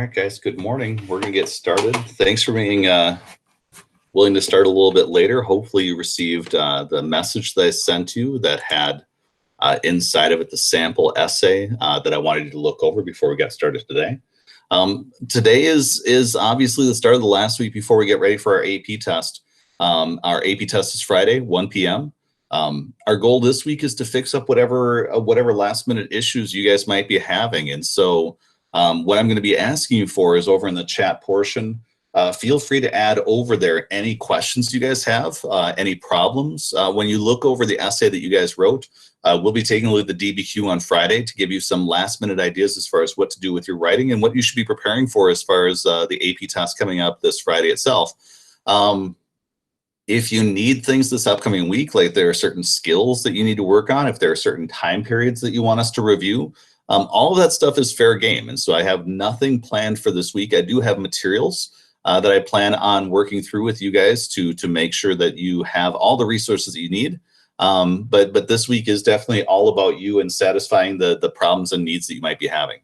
right, guys, good morning. We're going to get started. Thanks for being willing to start a little bit later. Hopefully you received the message that I sent you that had inside of it the sample essay that I wanted you to look over before we got started today. Today is obviously the start of the last week before we get ready for our AP test. Our AP test is Friday, 1 p.m. Our goal this week is to fix up whatever last minute issues you guys might be having. And so what I'm going to be asking you for is over in the chat portion. Feel free to add over there any questions you guys have, any problems. When you look over the essay that you guys wrote, we'll be taking a look at the DBQ on Friday to give you some last minute ideas as far as what to do with your writing and what you should be preparing for as far as the AP test coming up this Friday itself. If you need things this upcoming week, like there are certain skills that you need to work on, if there are certain time periods that you want us to review, all of that stuff is fair game. And so I have nothing planned for this week. I do have materials that I plan on working through with you guys to make sure that you have all the resources that you need. But this week is definitely all about you and satisfying the problems and needs that you might be having.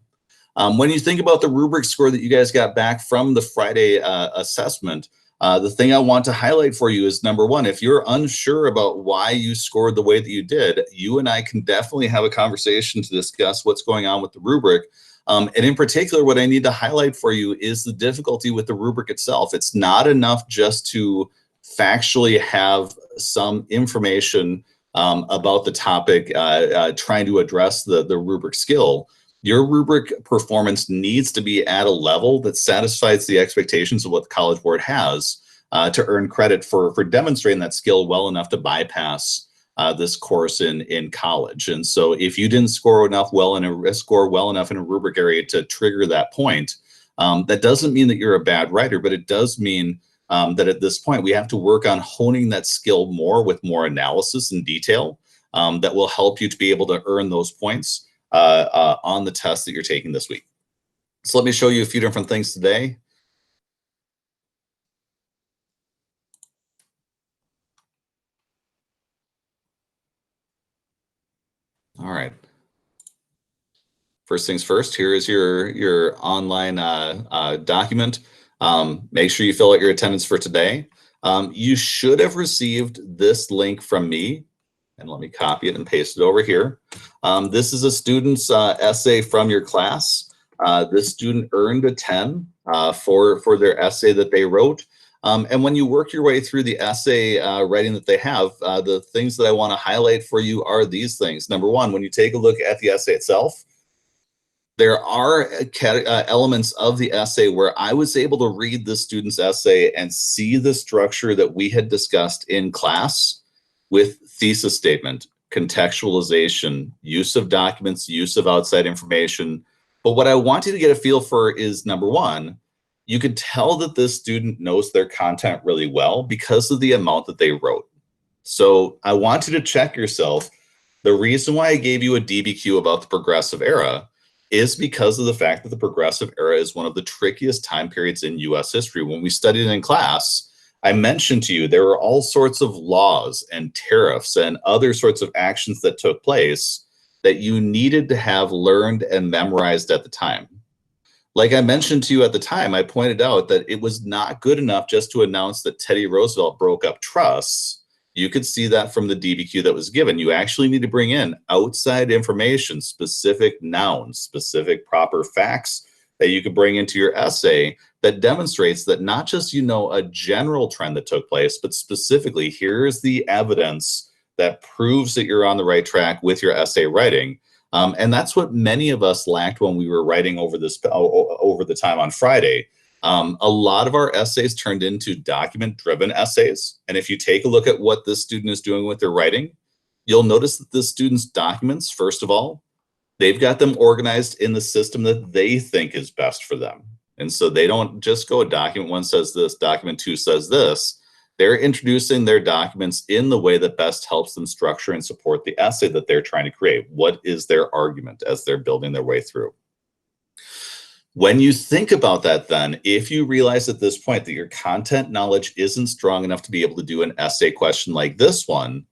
When you think about the rubric score that you guys got back from the Friday assessment, the thing I want to highlight for you is, number one, if you're unsure about why you scored the way that you did, you and I can definitely have a conversation to discuss what's going on with the rubric. And in particular, what I need to highlight for you is the difficulty with the rubric itself. It's not enough just to factually have some information about the topic, trying to address the rubric skill. Your rubric performance needs to be at a level that satisfies the expectations of what the College Board has to earn credit for demonstrating that skill well enough to bypass this course in college. And so if you didn't score well enough in a rubric area to trigger that point, that doesn't mean that you're a bad writer, but it does mean that at this point we have to work on honing that skill more with more analysis and detail that will help you to be able to earn those points on the test that you're taking this week. So let me show you a few different things today. All right. First things first, here is your online document. Make sure you fill out your attendance for today. You should have received this link from me. And let me copy it and paste it over here. This is a student's essay from your class. This student earned a 10 for their essay that they wrote. And when you work your way through the essay writing that they have, the things that I want to highlight for you are these things. Number one, when you take a look at the essay itself, there are elements of the essay where I was able to read the student's essay and see the structure that we had discussed in class with thesis statement, contextualization, use of documents, use of outside information. But what I want you to get a feel for is, number one, you could tell that this student knows their content really well because of the amount that they wrote. So I want you to check yourself. The reason why I gave you a DBQ about the progressive era is because of the fact that the progressive era is one of the trickiest time periods in US history. When we studied in class, I mentioned to you there were all sorts of laws and tariffs and other sorts of actions that took place that you needed to have learned and memorized at the time. Like I mentioned to you at the time, I pointed out that it was not good enough just to announce that Teddy Roosevelt broke up trusts. You could see that from the DBQ that was given. You actually need to bring in outside information, specific nouns, specific proper facts that you could bring into your essay that demonstrates that not just a general trend that took place, but specifically here's the evidence that proves that you're on the right track with your essay writing. And that's what many of us lacked when we were writing over the time on Friday. A lot of our essays turned into document-driven essays. And if you take a look at what this student is doing with their writing, you'll notice that this student's documents, first of all, they've got them organized in the system that they think is best for them. And so they don't just go document one says this, document two says this. They're introducing their documents in the way that best helps them structure and support the essay that they're trying to create. What is their argument as they're building their way through? When you think about that, then, if you realize at this point that your content knowledge isn't strong enough to be able to do an essay question like this one,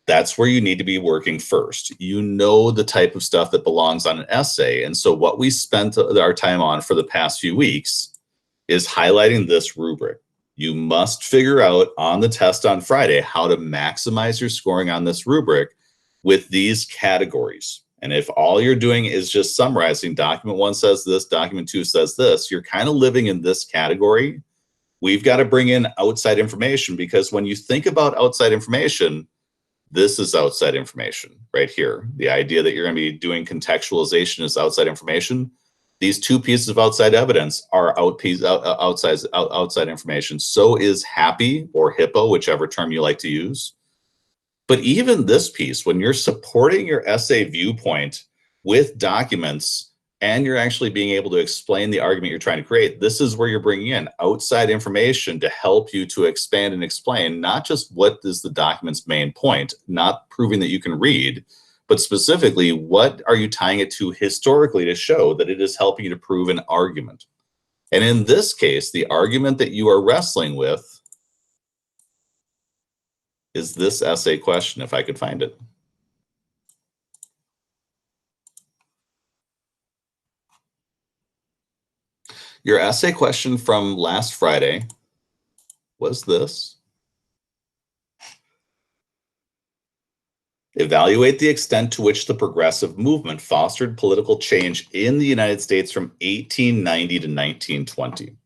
that's where you need to be working first. You know the type of stuff that belongs on an essay. And so what we spent our time on for the past few weeks is highlighting this rubric. You must figure out on the test on Friday how to maximize your scoring on this rubric with these categories. And if all you're doing is just summarizing, document 1 says this, document 2 says this, you're kind of living in this category. We've got to bring in outside information, because when you think about outside information, this is outside information right here. The idea that you're going to be doing contextualization is outside information. These two pieces of outside evidence are outside information. So is happy or HIPAA, whichever term you like to use. But even this piece, when you're supporting your essay viewpoint with documents and you're actually being able to explain the argument you're trying to create, this is where you're bringing in outside information to help you to expand and explain not just what is the document's main point, not proving that you can read, but specifically, what are you tying it to historically to show that it is helping you to prove an argument? And in this case, the argument that you are wrestling with is this essay question, if I could find it. Your essay question from last Friday was this. Evaluate the extent to which the progressive movement fostered political change in the United States from 1890 to 1920.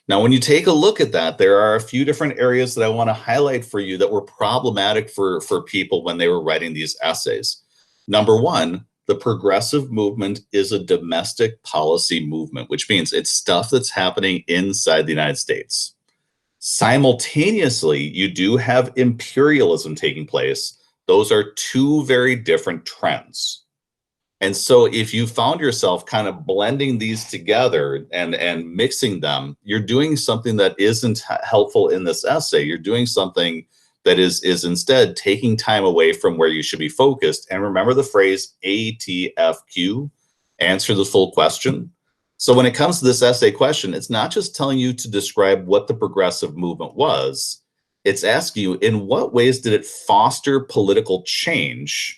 Now, when you take a look at that, there are a few different areas that I want to highlight for you that were problematic for people when they were writing these essays. Number one, the progressive movement is a domestic policy movement, which means it's stuff that's happening inside the United States. Simultaneously, you do have imperialism taking place. Those are two very different trends. And so if you found yourself kind of blending these together and mixing them, you're doing something that isn't helpful in this essay. You're doing something that is instead taking time away from where you should be focused. And remember the phrase ATFQ, answer the full question. So when it comes to this essay question, it's not just telling you to describe what the progressive movement was. It's asking you, in what ways did it foster political change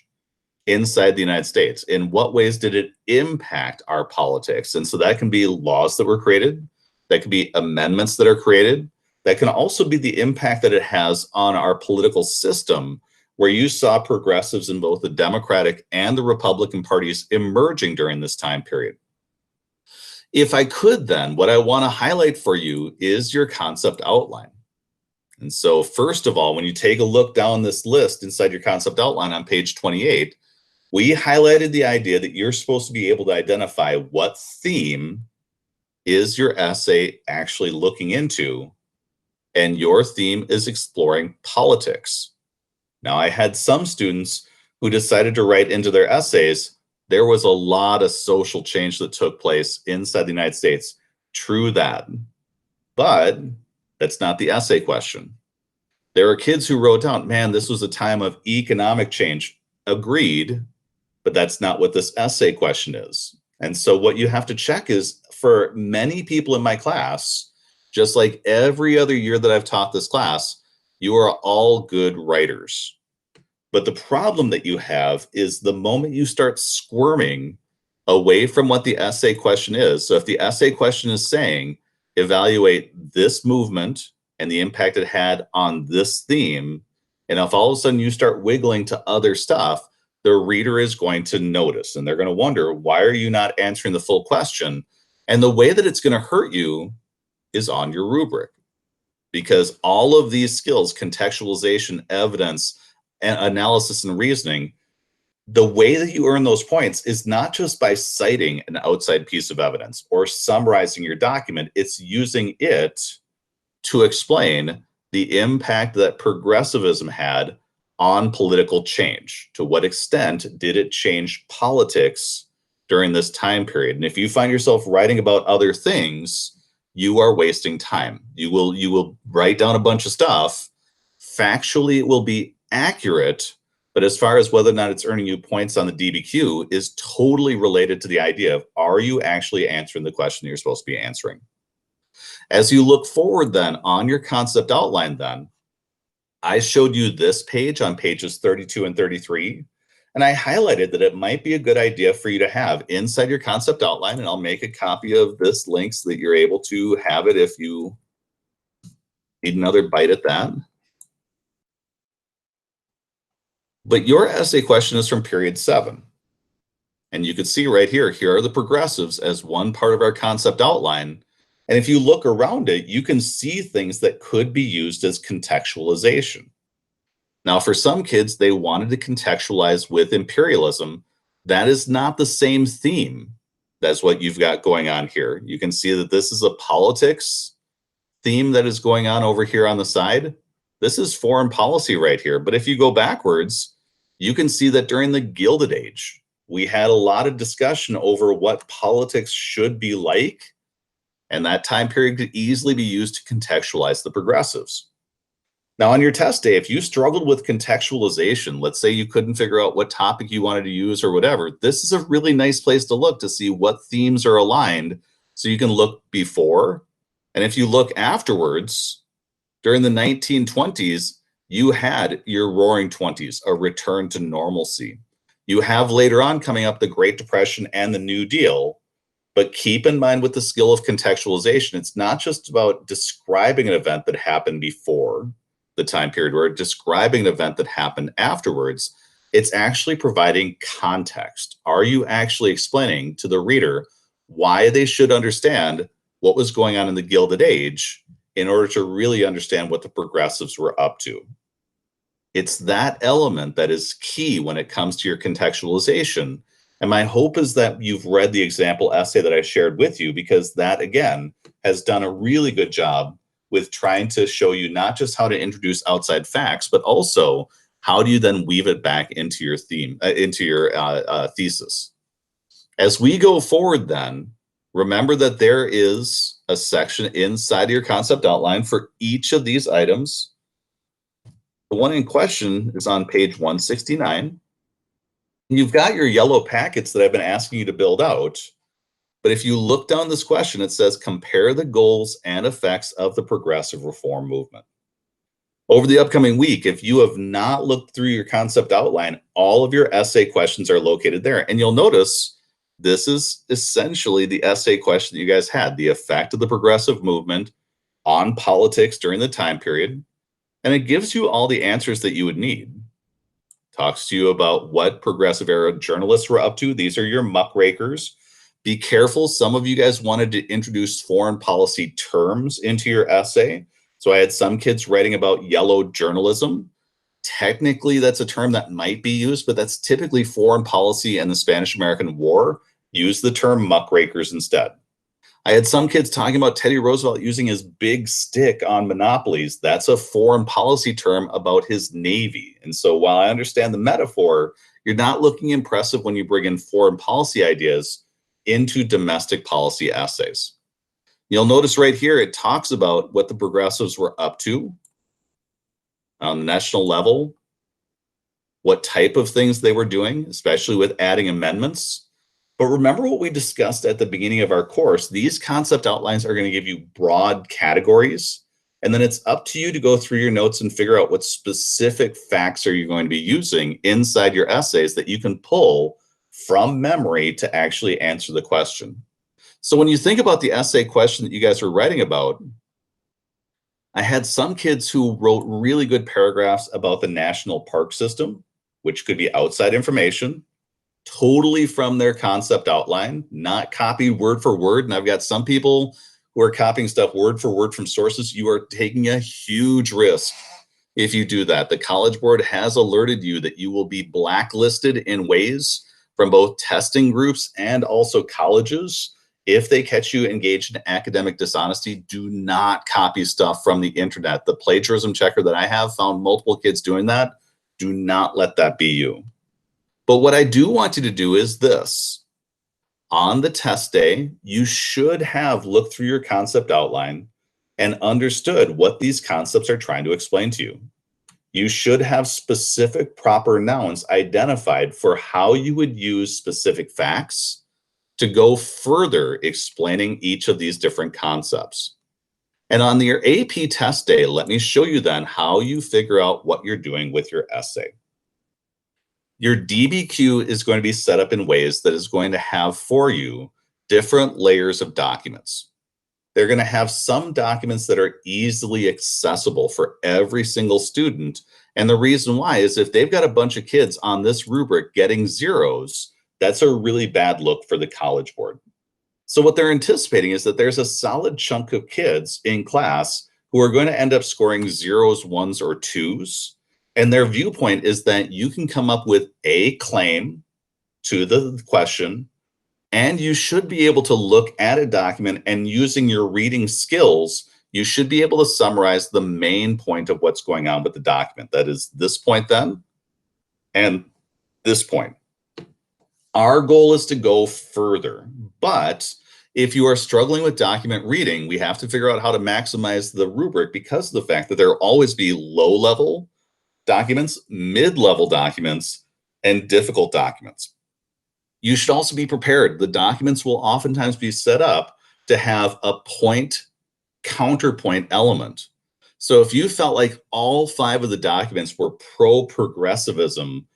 inside the United States? In what ways did it impact our politics? And so that can be laws that were created, that can be amendments that are created, that can also be the impact that it has on our political system, where you saw progressives in both the Democratic and the Republican parties emerging during this time period. If I could then, what I want to highlight for you is your concept outline. And so first of all, when you take a look down this list inside your concept outline on page 28, we highlighted the idea that you're supposed to be able to identify what theme is your essay actually looking into, and your theme is exploring politics. Now, I had some students who decided to write into their essays, there was a lot of social change that took place inside the United States. True that, but that's not the essay question. There are kids who wrote down, man, this was a time of economic change. Agreed, but that's not what this essay question is. And so what you have to check is, for many people in my class, just like every other year that I've taught this class, you are all good writers. But the problem that you have is the moment you start squirming away from what the essay question is. So if the essay question is saying, evaluate this movement and the impact it had on this theme, and if all of a sudden you start wiggling to other stuff, the reader is going to notice, and they're going to wonder, why are you not answering the full question? And the way that it's going to hurt you is on your rubric, because all of these skills, contextualization, evidence, and analysis and reasoning, the way that you earn those points is not just by citing an outside piece of evidence or summarizing your document, it's using it to explain the impact that progressivism had on political change. To what extent did it change politics during this time period? And if you find yourself writing about other things, you are wasting time. You will write down a bunch of stuff. Factually, it will be accurate, but as far as whether or not it's earning you points on the DBQ is totally related to the idea of, are you actually answering the question you're supposed to be answering? As you look forward then on your concept outline then, I showed you this page on pages 32 and 33, and I highlighted that it might be a good idea for you to have inside your concept outline, and I'll make a copy of this link so that you're able to have it if you need another bite at that. But your essay question is from period 7. And you can see right here, here are the progressives as one part of our concept outline. And if you look around it, you can see things that could be used as contextualization. Now, for some kids, they wanted to contextualize with imperialism. That is not the same theme as what you've got going on here. You can see that this is a politics theme that is going on over here on the side. This is foreign policy right here. But if you go backwards, you can see that during the Gilded Age, we had a lot of discussion over what politics should be like, and that time period could easily be used to contextualize the progressives. Now, on your test day, if you struggled with contextualization, let's say you couldn't figure out what topic you wanted to use or whatever, this is a really nice place to look to see what themes are aligned so you can look before. And if you look afterwards, during the 1920s, you had your roaring 20s, a return to normalcy. You have later on coming up the Great Depression and the New Deal. But keep in mind with the skill of contextualization, it's not just about describing an event that happened before the time period, we're describing an event that happened afterwards. It's actually providing context. Are you actually explaining to the reader why they should understand what was going on in the Gilded Age in order to really understand what the progressives were up to? It's that element that is key when it comes to your contextualization. And my hope is that you've read the example essay that I shared with you, because that, again, has done a really good job with trying to show you not just how to introduce outside facts, but also how do you then weave it back into your theme, into your thesis. As we go forward then, remember that there is a section inside of your concept outline for each of these items. The one in question is on page 169. You've got your yellow packets that I've been asking you to build out. But if you look down this question, it says compare the goals and effects of the progressive reform movement. Over the upcoming week, if you have not looked through your concept outline, all of your essay questions are located there. And you'll notice this is essentially the essay question that you guys had, the effect of the progressive movement on politics during the time period. And it gives you all the answers that you would need. Talks to you about what progressive era journalists were up to. These are your muckrakers. Be careful. Some of you guys wanted to introduce foreign policy terms into your essay. So I had some kids writing about yellow journalism. Technically, that's a term that might be used, but that's typically foreign policy and the Spanish-American War. Use the term muckrakers instead. I had some kids talking about Teddy Roosevelt using his big stick on monopolies. That's a foreign policy term about his Navy. And so while I understand the metaphor, you're not looking impressive when you bring in foreign policy ideas into domestic policy essays. You'll notice right here, it talks about what the progressives were up to on the national level, what type of things they were doing, especially with adding amendments. But remember what we discussed at the beginning of our course. These concept outlines are going to give you broad categories, and then it's up to you to go through your notes and figure out what specific facts are you going to be using inside your essays that you can pull from memory to actually answer the question. So when you think about the essay question that you guys were writing about, I had some kids who wrote really good paragraphs about the national park system, which could be outside information, totally from their concept outline, not copied word for word. And I've got some people who are copying stuff word for word from sources. You are taking a huge risk if you do that. The College Board has alerted you that you will be blacklisted in ways from both testing groups and also colleges. If they catch you engaged in academic dishonesty, do not copy stuff from the internet. The plagiarism checker that I have found multiple kids doing that. Do not let that be you. But what I do want you to do is this. On the test day, you should have looked through your concept outline and understood what these concepts are trying to explain to you. You should have specific proper nouns identified for how you would use specific facts to go further explaining each of these different concepts. And on your AP test day, let me show you then how you figure out what you're doing with your essay. Your DBQ is going to be set up in ways that is going to have for you different layers of documents. They're going to have some documents that are easily accessible for every single student. And the reason why is if they've got a bunch of kids on this rubric getting zeros, that's a really bad look for the College Board. So what they're anticipating is that there's a solid chunk of kids in class who are going to end up scoring zeros, ones, or twos. And their viewpoint is that you can come up with a claim to the question, and you should be able to look at a document and using your reading skills, you should be able to summarize the main point of what's going on with the document. That is this point then, and this point. Our goal is to go further, but if you are struggling with document reading, we have to figure out how to maximize the rubric because of the fact that there will always be low-level documents, mid-level documents, and difficult documents. You should also be prepared. The documents will oftentimes be set up to have a point counterpoint element. So if you felt like all 5 of the documents were pro-progressivism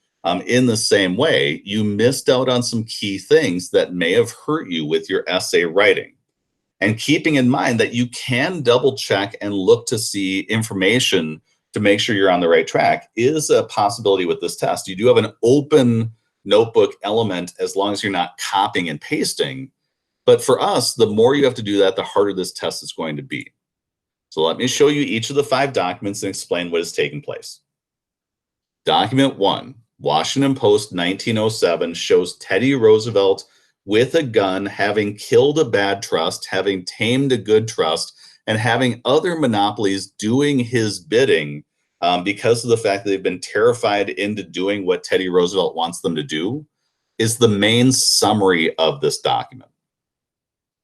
in the same way, you missed out on some key things that may have hurt you with your essay writing. And keeping in mind that you can double check and look to see information to make sure you're on the right track is a possibility with this test. You do have an open notebook element as long as you're not copying and pasting. But for us, the more you have to do that, the harder this test is going to be. So let me show you each of the 5 documents and explain what is taking place. Document 1, Washington Post 1907, shows Teddy Roosevelt with a gun having killed a bad trust, having tamed a good trust, and having other monopolies doing his bidding because of the fact that they've been terrified into doing what Teddy Roosevelt wants them to do, is the main summary of this document.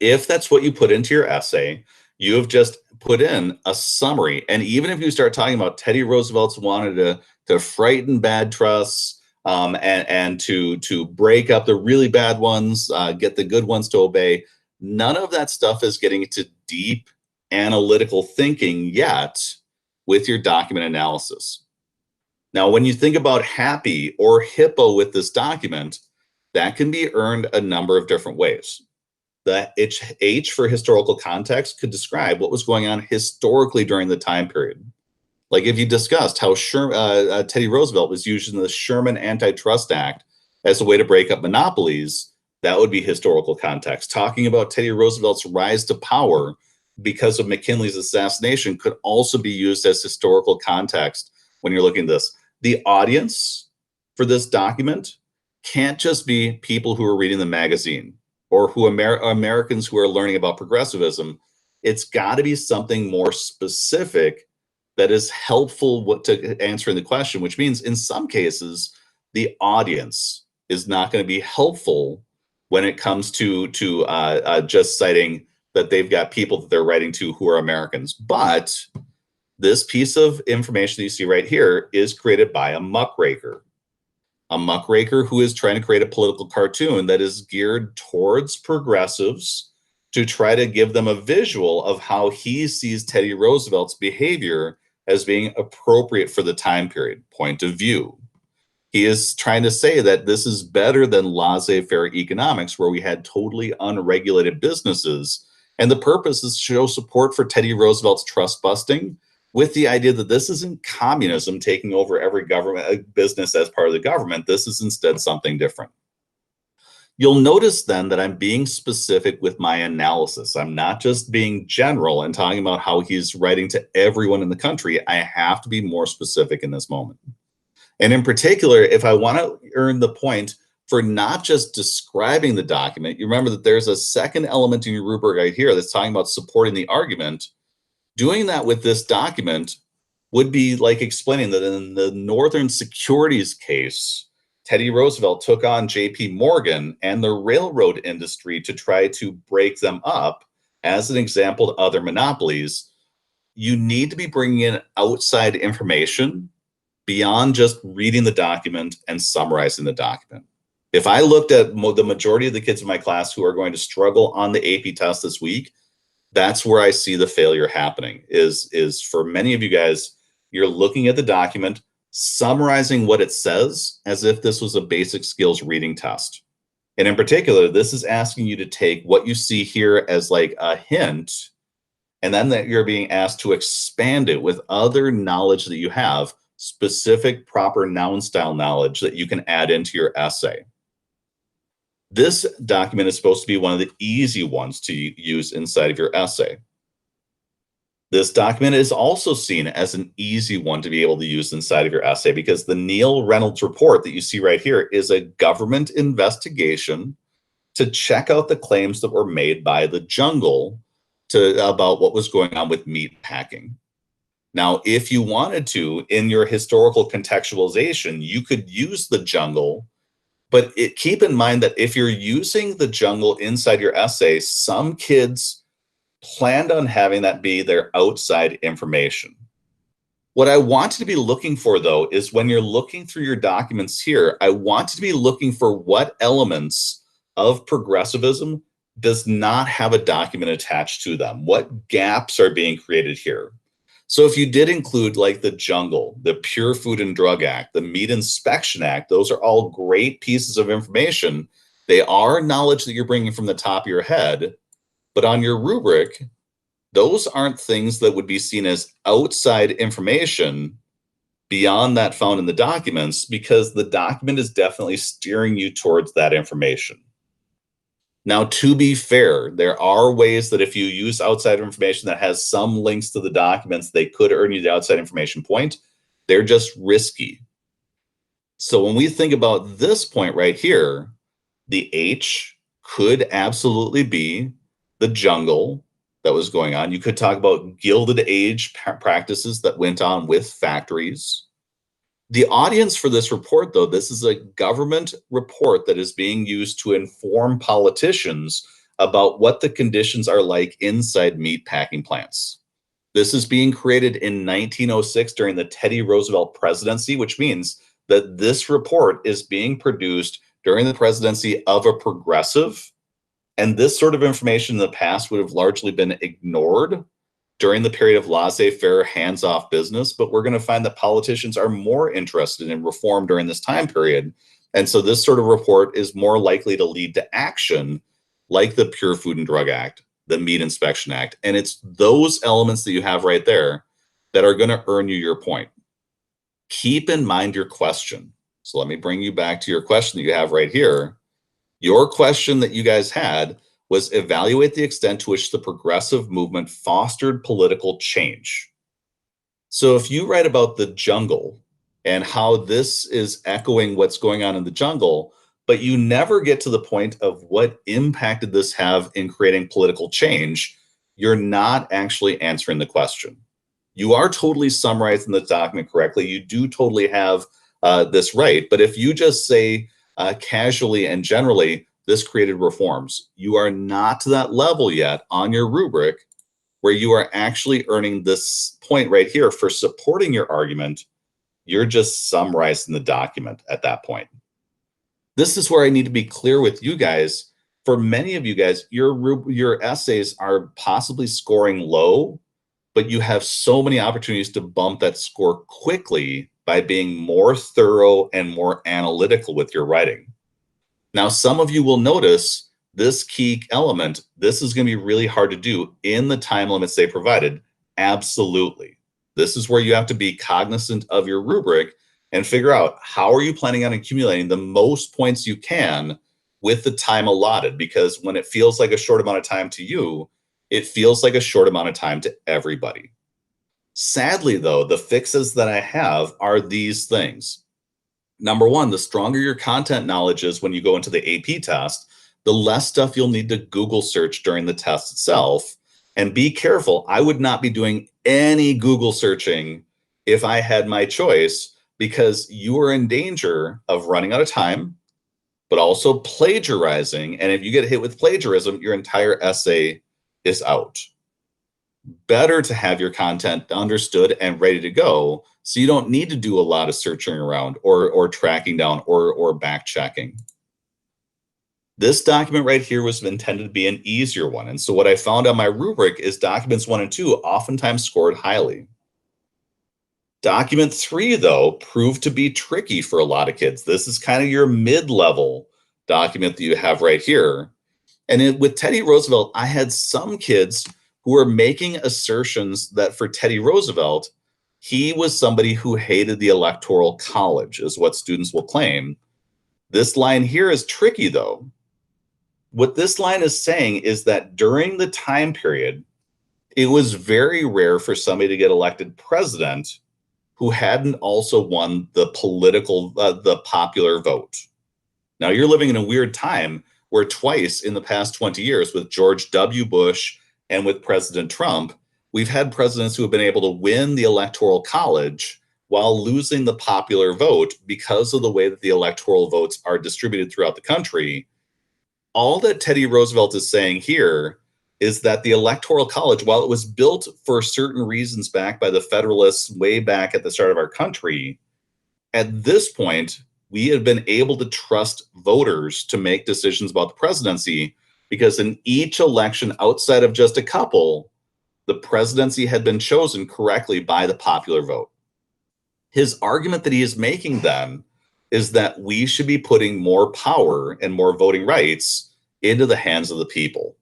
If that's what you put into your essay, you have just put in a summary. And even if you start talking about Teddy Roosevelt's wanted to frighten bad trusts and to break up the really bad ones, get the good ones to obey, none of that stuff is getting into deep analytical thinking yet with your document analysis. Now, when you think about happy or hippo with this document, that can be earned a number of different ways. The H for historical context could describe what was going on historically during the time period. Like if you discussed how Teddy Roosevelt was using the Sherman Antitrust Act as a way to break up monopolies, that would be historical context. Talking about Teddy Roosevelt's rise to power because of McKinley's assassination could also be used as historical context when you're looking at this. The audience for this document can't just be people who are reading the magazine or who Americans who are learning about progressivism. It's got to be something more specific that is helpful to answering the question, which means in some cases, the audience is not going to be helpful when it comes to just citing that they've got people that they're writing to who are Americans. But this piece of information that you see right here is created by a muckraker who is trying to create a political cartoon that is geared towards progressives to try to give them a visual of how he sees Teddy Roosevelt's behavior as being appropriate for the time period, point of view. He is trying to say that this is better than laissez-faire economics, where we had totally unregulated businesses. And the purpose is to show support for Teddy Roosevelt's trust busting with the idea that this isn't communism taking over every government business as part of the government. This is instead something different. You'll notice then that I'm being specific with my analysis. I'm not just being general and talking about how he's writing to everyone in the country. I have to be more specific in this moment. And in particular, if I want to earn the point for not just describing the document, you remember that there's a second element in your rubric right here that's talking about supporting the argument. Doing that with this document would be like explaining that in the Northern Securities case, Teddy Roosevelt took on J.P. Morgan and the railroad industry to try to break them up as an example to other monopolies. You need to be bringing in outside information beyond just reading the document and summarizing the document. If I looked at the majority of the kids in my class who are going to struggle on the AP test this week, That's where I see the failure happening is for many of you guys, you're looking at the document, summarizing what it says as if this was a basic skills reading test. And in particular, this is asking you to take what you see here as like a hint, and then that you're being asked to expand it with other knowledge that you have, specific proper noun style knowledge that you can add into your essay. This document is supposed to be one of the easy ones to use inside of your essay. This document is also seen as an easy one to be able to use inside of your essay because the Neil Reynolds report that you see right here is a government investigation to check out the claims that were made by the jungle about what was going on with meat packing. Now, if you wanted to, in your historical contextualization, you could use the jungle, but keep in mind that if you're using the jungle inside your essay, some kids planned on having that be their outside information. What I want you to be looking for, though, is when you're looking through your documents here, I want you to be looking for what elements of progressivism does not have a document attached to them. What gaps are being created here? So if you did include like the jungle, the Pure Food and Drug Act, the Meat Inspection Act, those are all great pieces of information. They are knowledge that you're bringing from the top of your head, but on your rubric, those aren't things that would be seen as outside information beyond that found in the documents, because the document is definitely steering you towards that information. Now, to be fair, there are ways that if you use outside information that has some links to the documents, they could earn you the outside information point. They're just risky. So when we think about this point right here, the H could absolutely be the jungle that was going on. You could talk about Gilded Age practices that went on with factories. The audience for this report, though, this is a government report that is being used to inform politicians about what the conditions are like inside meat packing plants. This is being created in 1906 during the Teddy Roosevelt presidency, which means that this report is being produced during the presidency of a progressive. And this sort of information in the past would have largely been ignored during the period of laissez-faire, hands-off business, but we're going to find that politicians are more interested in reform during this time period. And so this sort of report is more likely to lead to action like the Pure Food and Drug Act, the Meat Inspection Act. And it's those elements that you have right there that are going to earn you your point. Keep in mind your question. So let me bring you back to your question that you have right here. Your question that you guys had was evaluate the extent to which the progressive movement fostered political change. So if you write about the jungle and how this is echoing what's going on in the jungle, but you never get to the point of what impact did this have in creating political change, you're not actually answering the question. You are totally summarizing the document correctly. You do totally have this right. But if you just say casually and generally, this created reforms, you are not to that level yet on your rubric where you are actually earning this point right here for supporting your argument. You're just summarizing the document at that point. This is where I need to be clear with you guys. For many of you guys, your essays are possibly scoring low, but you have so many opportunities to bump that score quickly by being more thorough and more analytical with your writing. Now, some of you will notice this key element. This is going to be really hard to do in the time limits they provided. Absolutely. This is where you have to be cognizant of your rubric and figure out how are you planning on accumulating the most points you can with the time allotted, because when it feels like a short amount of time to you, it feels like a short amount of time to everybody. Sadly, though, the fixes that I have are these things. Number one, the stronger your content knowledge is when you go into the AP test, the less stuff you'll need to Google search during the test itself. And be careful, I would not be doing any Google searching if I had my choice, because you are in danger of running out of time, but also plagiarizing. And if you get hit with plagiarism, your entire essay is out. Better to have your content understood and ready to go, so you don't need to do a lot of searching around or tracking down or back checking. This document right here was intended to be an easier one. And so what I found on my rubric is documents 1 and 2 oftentimes scored highly. Document 3, though, proved to be tricky for a lot of kids. This is kind of your mid-level document that you have right here. And with Teddy Roosevelt, I had some kids who were making assertions that for Teddy Roosevelt, he was somebody who hated the Electoral College, is what students will claim. This line here is tricky, though. What this line is saying is that during the time period, it was very rare for somebody to get elected president who hadn't also won the the popular vote. Now, you're living in a weird time where twice in the past 20 years, with George W. Bush and with President Trump, we've had presidents who have been able to win the Electoral College while losing the popular vote because of the way that the electoral votes are distributed throughout the country. All that Teddy Roosevelt is saying here is that the Electoral College, while it was built for certain reasons back by the Federalists way back at the start of our country, at this point, we have been able to trust voters to make decisions about the presidency because in each election outside of just a couple, the presidency had been chosen correctly by the popular vote. His argument that he is making then is that we should be putting more power and more voting rights into the hands of the people.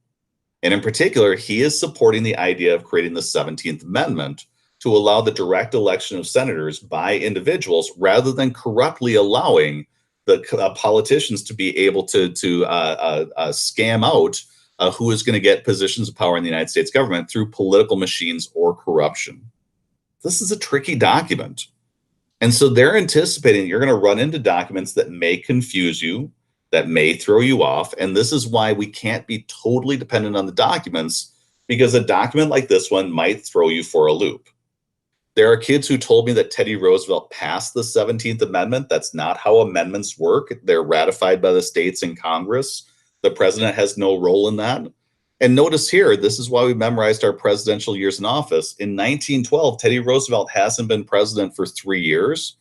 And in particular, he is supporting the idea of creating the 17th Amendment to allow the direct election of senators by individuals rather than corruptly allowing the politicians to be able to scam out who is going to get positions of power in the United States government through political machines or corruption. This is a tricky document. And so they're anticipating you're going to run into documents that may confuse you, that may throw you off. And this is why we can't be totally dependent on the documents, because a document like this one might throw you for a loop. There are kids who told me that Teddy Roosevelt passed the 17th Amendment. That's not how amendments work. They're ratified by the states and Congress. The president has no role in that. And notice here, this is why we memorized our presidential years in office. In 1912, Teddy Roosevelt hasn't been president for 3 years.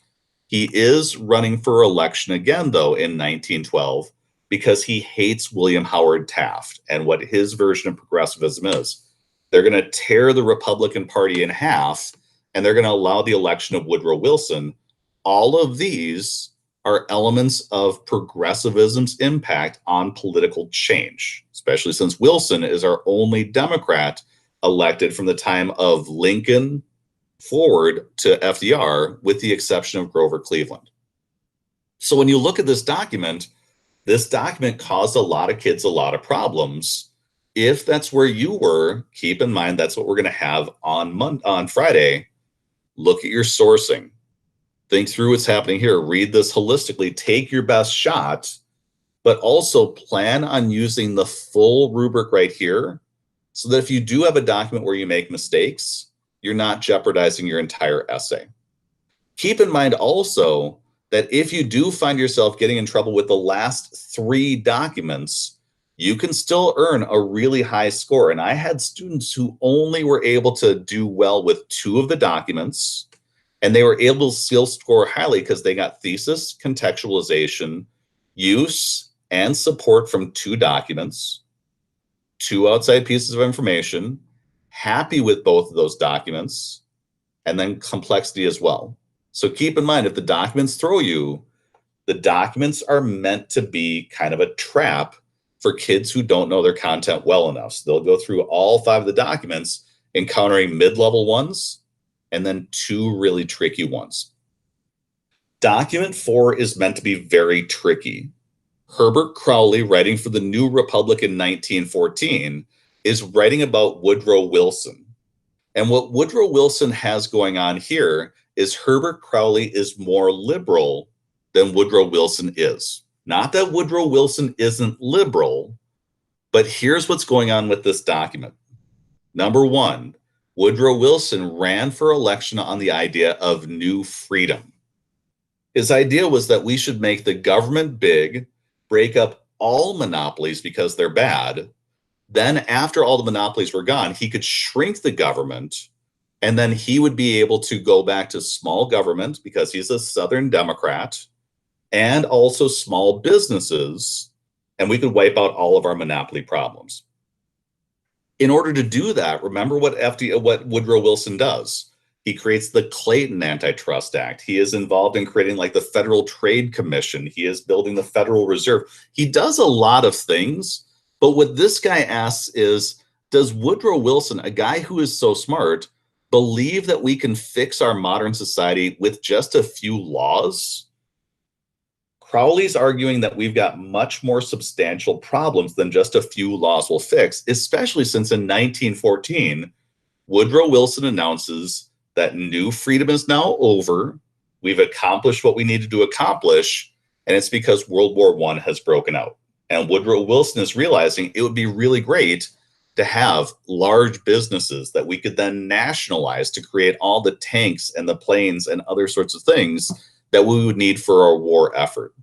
He is running for election again, though, in 1912, because he hates William Howard Taft and what his version of progressivism is. They're going to tear the Republican Party in half, and they're going to allow the election of Woodrow Wilson. All of these are elements of progressivism's impact on political change, especially since Wilson is our only Democrat elected from the time of Lincoln forward to FDR, with the exception of Grover Cleveland. So when you look at this document caused a lot of kids a lot of problems. If that's where you were, keep in mind that's what we're going to have on Friday. Look at your sourcing. Think through what's happening here. Read this holistically. Take your best shot, but also plan on using the full rubric right here so that if you do have a document where you make mistakes, you're not jeopardizing your entire essay. Keep in mind also that if you do find yourself getting in trouble with the last 3 documents, you can still earn a really high score. And I had students who only were able to do well with 2 of the documents, and they were able to still score highly because they got thesis, contextualization, use, and support from 2 documents, 2 outside pieces of information, happy with both of those documents, and then complexity as well. So keep in mind, if the documents throw you, the documents are meant to be kind of a trap for kids who don't know their content well enough. So they'll go through all 5 of the documents, encountering mid-level ones, and then 2 really tricky ones. Document 4 is meant to be very tricky. Herbert Crowley, writing for the New Republic in 1914, is writing about Woodrow Wilson. And what Woodrow Wilson has going on here is Herbert Crowley is more liberal than Woodrow Wilson is. Not that Woodrow Wilson isn't liberal, but here's what's going on with this document. Number 1, Woodrow Wilson ran for election on the idea of new freedom. His idea was that we should make the government big, break up all monopolies because they're bad. Then after all the monopolies were gone, he could shrink the government, and then he would be able to go back to small government because he's a Southern Democrat, and also small businesses. and we could wipe out all of our monopoly problems. In order to do that, remember what Woodrow Wilson does. He creates the Clayton Antitrust Act. He is involved in creating like the Federal Trade Commission. He is building the Federal Reserve. He does a lot of things, but what this guy asks is, does Woodrow Wilson, a guy who is so smart, believe that we can fix our modern society with just a few laws? Crowley's arguing that we've got much more substantial problems than just a few laws will fix, especially since in 1914, Woodrow Wilson announces that new freedom is now over. We've accomplished what we needed to accomplish, and it's because World War I has broken out. And Woodrow Wilson is realizing it would be really great to have large businesses that we could then nationalize to create all the tanks and the planes and other sorts of things that we would need for our war effort.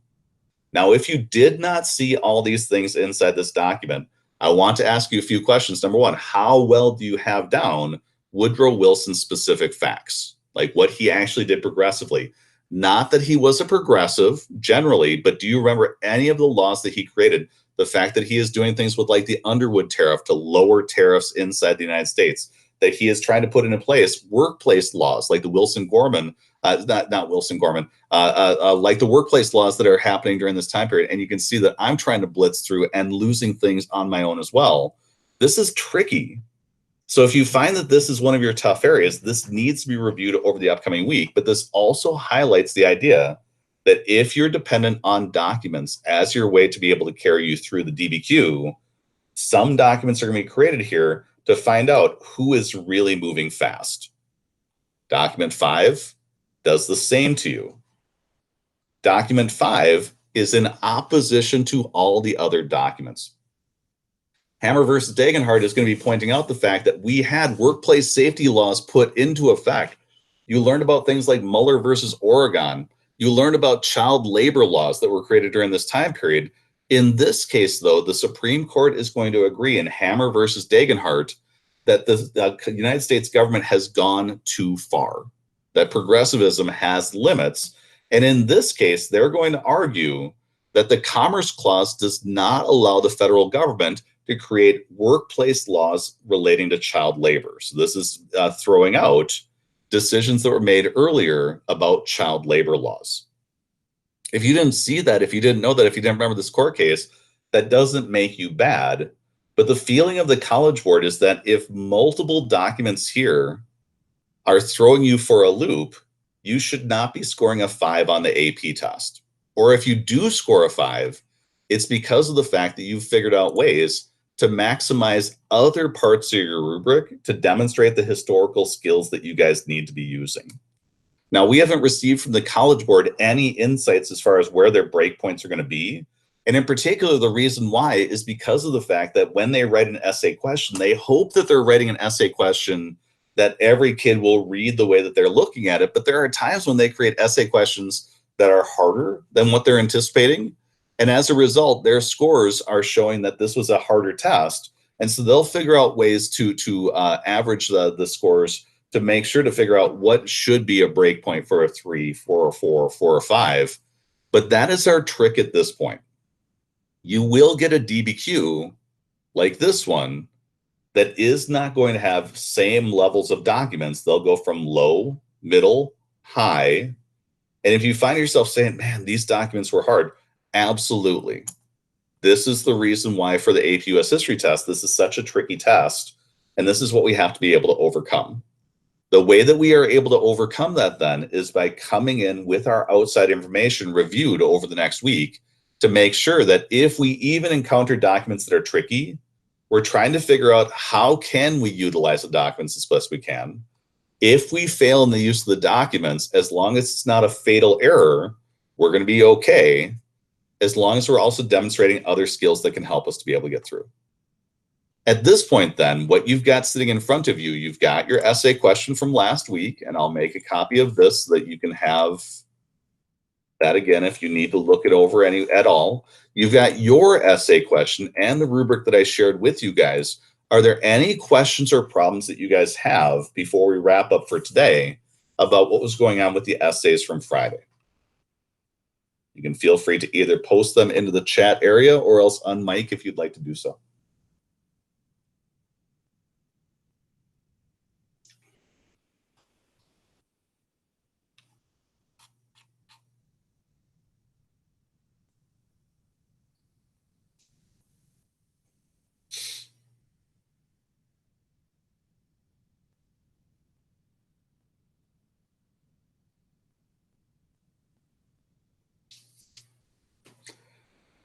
Now, if you did not see all these things inside this document, I want to ask you a few questions. Number one, how well do you have down Woodrow Wilson's specific facts, like what he actually did progressively? Not that he was a progressive generally, but do you remember any of the laws that he created? The fact that he is doing things with like the Underwood tariff to lower tariffs inside the United States, that he is trying to put into place workplace laws like the Wilson-Gorman, not Wilson-Gorman, like the workplace laws that are happening during this time period. And you can see that I'm trying to blitz through and losing things on my own as well. This is tricky. So if you find that this is one of your tough areas, this needs to be reviewed over the upcoming week. But this also highlights the idea that if you're dependent on documents as your way to be able to carry you through the DBQ, some documents are going to be created here to find out who is really moving fast. Document 5 does the same to you. Document 5 is in opposition to all the other documents. Hammer versus Dagenhart is going to be pointing out the fact that we had workplace safety laws put into effect. You learned about things like Mueller versus Oregon. You learned about child labor laws that were created during this time period. In this case, though, the Supreme Court is going to agree in Hammer versus Dagenhart that the United States government has gone too far, that progressivism has limits. And in this case, they're going to argue that the Commerce Clause does not allow the federal government to create workplace laws relating to child labor. So this is throwing out decisions that were made earlier about child labor laws. If you didn't see that, if you didn't know that, if you didn't remember this court case, that doesn't make you bad. But the feeling of the College Board is that if multiple documents here are throwing you for a loop, you should not be scoring a 5 on the AP test. Or if you do score a 5, it's because of the fact that you've figured out ways to maximize other parts of your rubric to demonstrate the historical skills that you guys need to be using. Now, we haven't received from the College Board any insights as far as where their breakpoints are going to be. And in particular, the reason why is because of the fact that when they write an essay question, they hope that they're writing an essay question that every kid will read the way that they're looking at it. But there are times when they create essay questions that are harder than what they're anticipating. And as a result, their scores are showing that this was a harder test. And so they'll figure out ways to average the scores to make sure to figure out what should be a breakpoint for a 3, 4, 4, 4, or 5. But that is our trick at this point. You will get a DBQ like this one that is not going to have same levels of documents. They'll go from low, middle, high. And if you find yourself saying, man, these documents were hard, absolutely. This is the reason why for the AP US History test, this is such a tricky test. And this is what we have to be able to overcome. The way that we are able to overcome that then is by coming in with our outside information reviewed over the next week to make sure that if we even encounter documents that are tricky, we're trying to figure out how can we utilize the documents as best we can. If we fail in the use of the documents, as long as it's not a fatal error, we're going to be okay, as long as we're also demonstrating other skills that can help us to be able to get through. At this point, then, what you've got sitting in front of you, you've got your essay question from last week, and I'll make a copy of this so that you can have that again if you need to look it over at all. You've got your essay question and the rubric that I shared with you guys. Are there any questions or problems that you guys have before we wrap up for today about what was going on with the essays from Friday? You can feel free to either post them into the chat area or else unmic if you'd like to do so.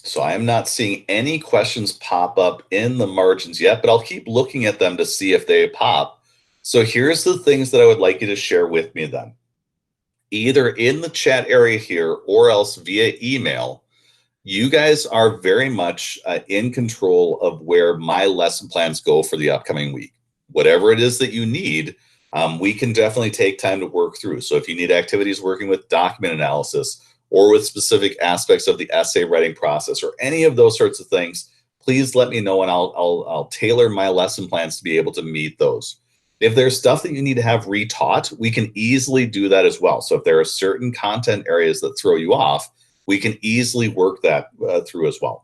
So I am not seeing any questions pop up in the margins yet, but I'll keep looking at them to see if they pop. So here's the things that I would like you to share with me then. Either in the chat area here or else via email, you guys are very much in control of where my lesson plans go for the upcoming week. Whatever it is that you need, we can definitely take time to work through. So if you need activities working with document analysis or with specific aspects of the essay writing process or any of those sorts of things, please let me know and I'll tailor my lesson plans to be able to meet those. If there's stuff that you need to have retaught, we can easily do that as well. So if there are certain content areas that throw you off, we can easily work that through as well.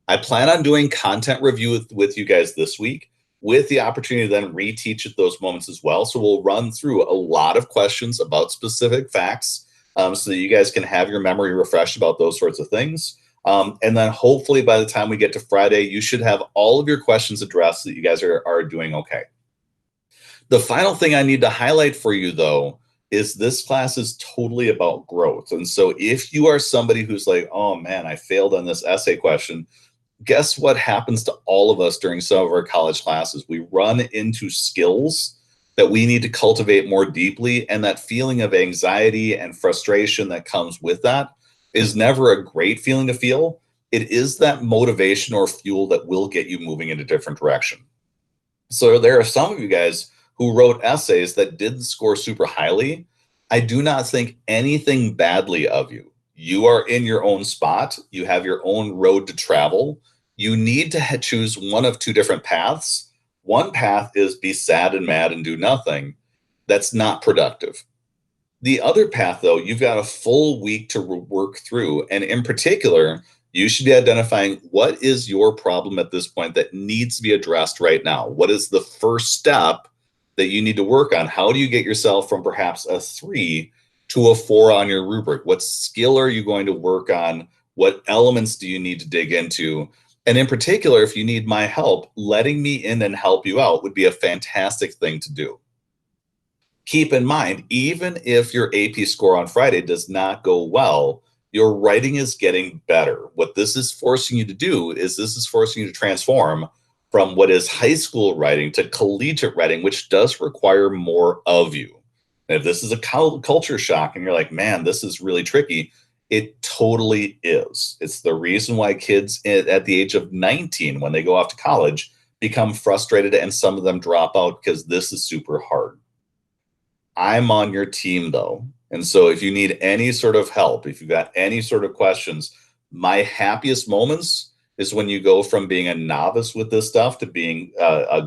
I plan on doing content review with you guys this week with the opportunity to then reteach at those moments as well. So we'll run through a lot of questions about specific facts so that you guys can have your memory refreshed about those sorts of things. And then hopefully by the time we get to Friday, you should have all of your questions addressed so that you guys are doing okay. The final thing I need to highlight for you, though, is this class is totally about growth. And so if you are somebody who's like, oh man, I failed on this essay question, guess what happens to all of us during some of our college classes? We run into skills that we need to cultivate more deeply. And that feeling of anxiety and frustration that comes with that is never a great feeling to feel. It is that motivation or fuel that will get you moving in a different direction. So there are some of you guys who wrote essays that didn't score super highly. I do not think anything badly of you. You are in your own spot. You have your own road to travel. You need to choose one of two different paths. One path is be sad and mad and do nothing. That's not productive. The other path, though, you've got a full week to work through. And in particular, you should be identifying what is your problem at this point that needs to be addressed right now. What is the first step that you need to work on? How do you get yourself from perhaps a 3 to a 4 on your rubric? What skill are you going to work on? What elements do you need to dig into? And in particular, if you need my help, letting me in and help you out would be a fantastic thing to do. Keep in mind, even if your AP score on Friday does not go well, your writing is getting better. What this is forcing you to do is this is forcing you to transform from what is high school writing to collegiate writing, which does require more of you. And if this is a culture shock and you're like, man, this is really tricky, it totally is. It's the reason why kids at the age of 19, when they go off to college, become frustrated and some of them drop out because this is super hard. I'm on your team though. And so if you need any sort of help, if you've got any sort of questions, my happiest moments is when you go from being a novice with this stuff to being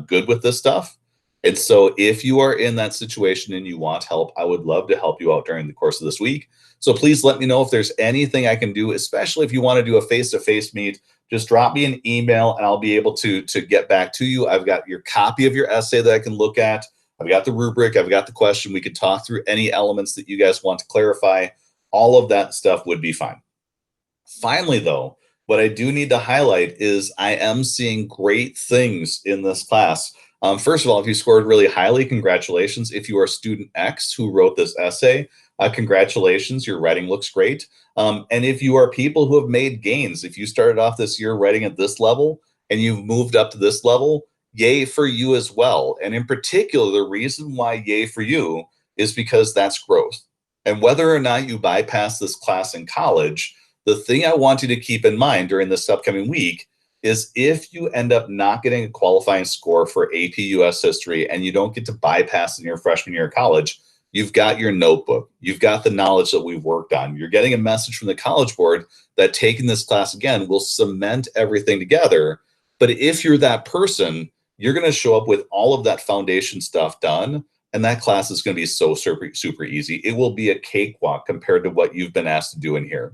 good with this stuff. And so if you are in that situation and you want help, I would love to help you out during the course of this week. So please let me know if there's anything I can do, especially if you want to do a face-to-face meet. Just drop me an email and I'll be able to get back to you. I've got your copy of your essay that I can look at. I've got the rubric. I've got the question. We could talk through any elements that you guys want to clarify. All of that stuff would be fine. Finally, though, what I do need to highlight is I am seeing great things in this class. First of all, if you scored really highly, congratulations. If you are student X who wrote this essay, congratulations, your writing looks great. And if you are people who have made gains, if you started off this year writing at this level and you've moved up to this level, yay for you as well. And in particular, the reason why yay for you is because that's growth. And whether or not you bypass this class in college, the thing I want you to keep in mind during this upcoming week is if you end up not getting a qualifying score for AP US history and you don't get to bypass in your freshman year of college, you've got your notebook. You've got the knowledge that we've worked on. You're getting a message from the College Board that taking this class again will cement everything together. But if you're that person, you're going to show up with all of that foundation stuff done. And that class is going to be so super, super easy. It will be a cakewalk compared to what you've been asked to do in here.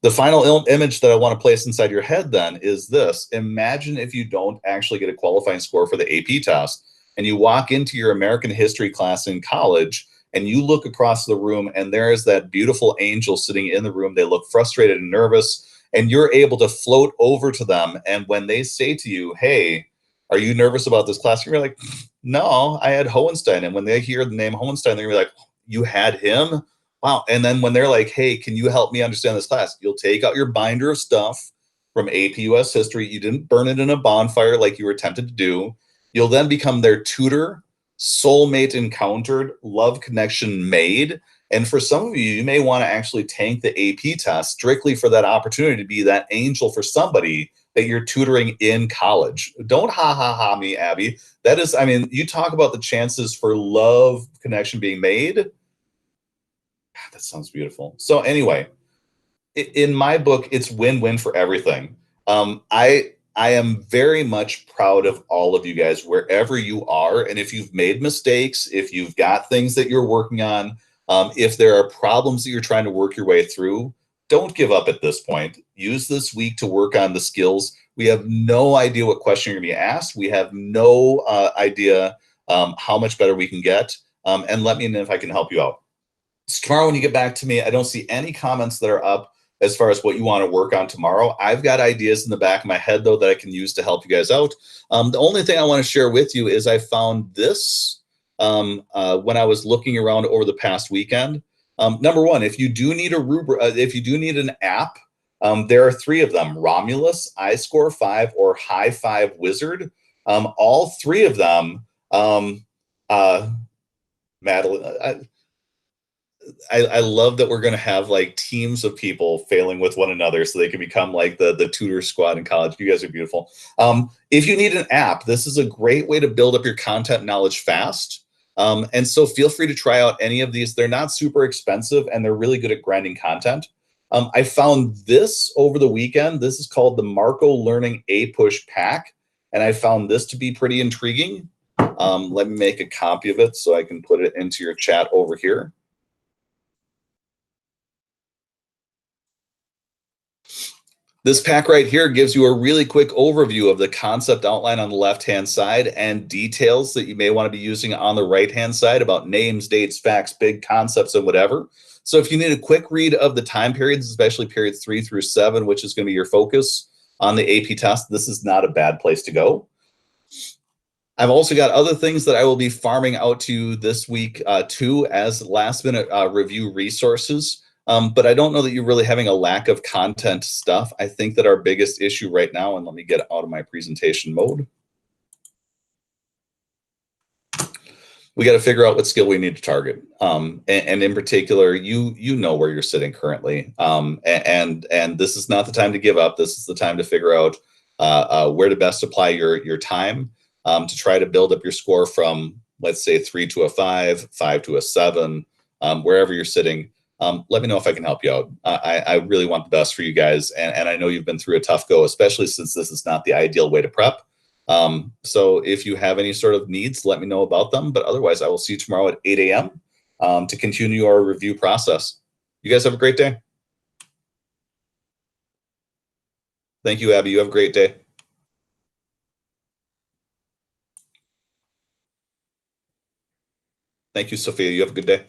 The final image that I want to place inside your head then is this. Imagine if you don't actually get a qualifying score for the AP test and you walk into your American history class in college and you look across the room and there is that beautiful angel sitting in the room. They look frustrated and nervous, and you're able to float over to them. And when they say to you, hey, are you nervous about this class? You're like, no, I had Hohenstein. And when they hear the name Hohenstein, they're like, you had him? Wow. And then when they're like, hey, can you help me understand this class? You'll take out your binder of stuff from AP US history. You didn't burn it in a bonfire like you were tempted to do. You'll then become their tutor, soulmate encountered, love connection made. And for some of you, you may want to actually tank the AP test strictly for that opportunity to be that angel for somebody that you're tutoring in college. Don't ha ha ha me, Abby. That is, I mean, you talk about the chances for love connection being made. God, that sounds beautiful. So anyway, in my book, it's win-win for everything. I am very much proud of all of you guys wherever you are, and if you've made mistakes, if you've got things that you're working on, if there are problems that you're trying to work your way through, don't give up at this point. Use this week to work on the skills. We have no idea what question you're going to be asked. We have no idea how much better we can get, and let me know if I can help you out. So tomorrow when you get back to me, I don't see any comments that are up as far as what you want to work on tomorrow. I've got ideas in the back of my head, though, that I can use to help you guys out. The only thing I want to share with you is I found this when I was looking around over the past weekend. Number one, if you do need a rubric, if you do need an app, there are three of them: Romulus, iScore5, or High Five Wizard. All three of them, Madeline. I love that we're going to have like teams of people failing with one another so they can become like the tutor squad in college. You guys are beautiful. If you need an app, this is a great way to build up your content knowledge fast. And so feel free to try out any of these. They're not super expensive and they're really good at grinding content. I found this over the weekend. This is called the Marco Learning APUSH Pack. And I found this to be pretty intriguing. Let me make a copy of it so I can put it into your chat over here. This pack right here gives you a really quick overview of the concept outline on the left-hand side and details that you may want to be using on the right-hand side about names, dates, facts, big concepts, and whatever. So if you need a quick read of the time periods, especially periods 3 through 7, which is going to be your focus on the AP test, this is not a bad place to go. I've also got other things that I will be farming out to you this week too as last-minute review resources. But I don't know that you're really having a lack of content stuff. I think that our biggest issue right now, and let me get out of my presentation mode. We got to figure out what skill we need to target. And in particular, you know where you're sitting currently. And this is not the time to give up. This is the time to figure out where to best apply your time to try to build up your score from, let's say, 3 to a 5, 5 to a 7, wherever you're sitting. Let me know if I can help you out. I really want the best for you guys. And I know you've been through a tough go, especially since this is not the ideal way to prep. So if you have any sort of needs, let me know about them. But otherwise, I will see you tomorrow at 8 a.m. To continue our review process. You guys have a great day. Thank you, Abby. You have a great day. Thank you, Sophia. You have a good day.